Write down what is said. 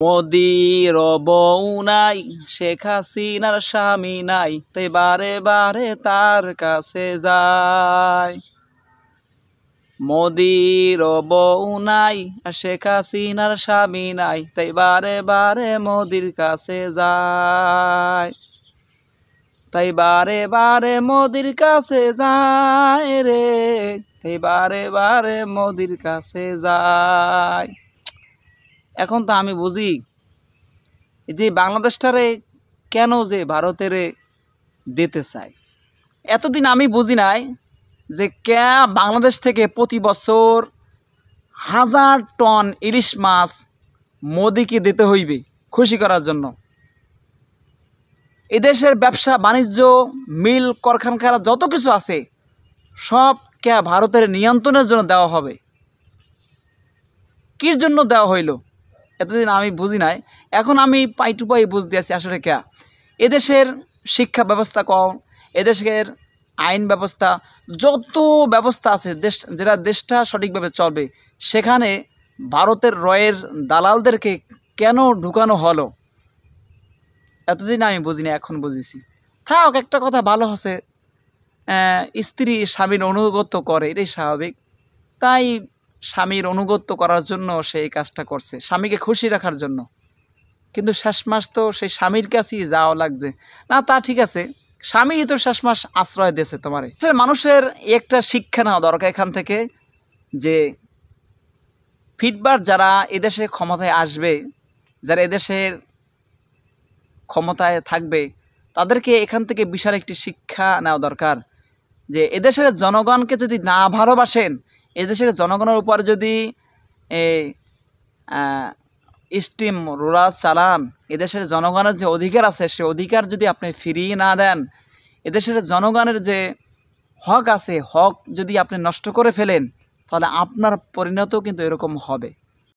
মোদির বউ নাই, শেখ হাসিনার স্বামী নাই, তাই বারে বারে তার কাছে যায়। মোদির বউ নাই, শেখ হাসিনার স্বামী নাই, তাই বারে বারে মোদির কাছে যায়। তাই বারে বারে মোদির কাছে যায় রে, তাই বারে বারে মোদির কাছে যায়। এখন তো আমি বুঝি যে বাংলাদেশটারে কেন যে ভারতেরে দিতে চায়। এতদিন আমি বুঝি নাই যে বাংলাদেশ থেকে প্রতি বছর 1000 টন ইলিশ মাছ মোদিকে দিতে হইবে খুশি করার জন্য। এদেশের ব্যবসা বাণিজ্য মিল কারখানা যত কিছু আছে সব ভারতের নিয়ন্ত্রণের জন্য দেওয়া হবে। কির জন্য দেওয়া হইল এতদিন আমি বুঝি নাই, এখন আমি পাই টু পাই বুঝতে আছি আসলে এদেশের শিক্ষা ব্যবস্থা কম, এদেশের আইন ব্যবস্থা যত ব্যবস্থা আছে যেটা দেশটা সঠিকভাবে চলবে সেখানে ভারতের রয়ের দালালদেরকে কেন ঢুকানো হলো এতদিন আমি বুঝিনি, এখন বুঝেছি। থাক, একটা কথা ভালো হচ্ছে, স্ত্রী স্বামীর অনুগত্য করে, এটাই স্বাভাবিক। তাই স্বামীর অনুগত্য করার জন্য সে এই কাজটা করছে, স্বামীকে খুশি রাখার জন্য। কিন্তু শেষ মাস তো সেই স্বামীর কাছেই যাওয়া লাগছে না, তা ঠিক আছে, স্বামী তো শেষ মাস আশ্রয় দিয়েছে তোমারে। মানুষের একটা শিক্ষা নেওয়া দরকার এখান থেকে, যে ফিটবার যারা এদেশে ক্ষমতায় আসবে, যারা এদেশের ক্ষমতায় থাকবে, তাদেরকে এখান থেকে বিশাল একটি শিক্ষা নেওয়া দরকার যে এদেশের জনগণকে যদি না ভালোবাসেন, এদেশের জনগণের উপর যদি স্টিম রোলার চালান, এদেশের জনগণের যে অধিকার আছে সে অধিকার যদি আপনি ফিরিয়ে না দেন, এদেশের জনগণের যে হক আছে হক যদি আপনি নষ্ট করে ফেলেন, তাহলে আপনার পরিণতও কিন্তু এরকম হবে।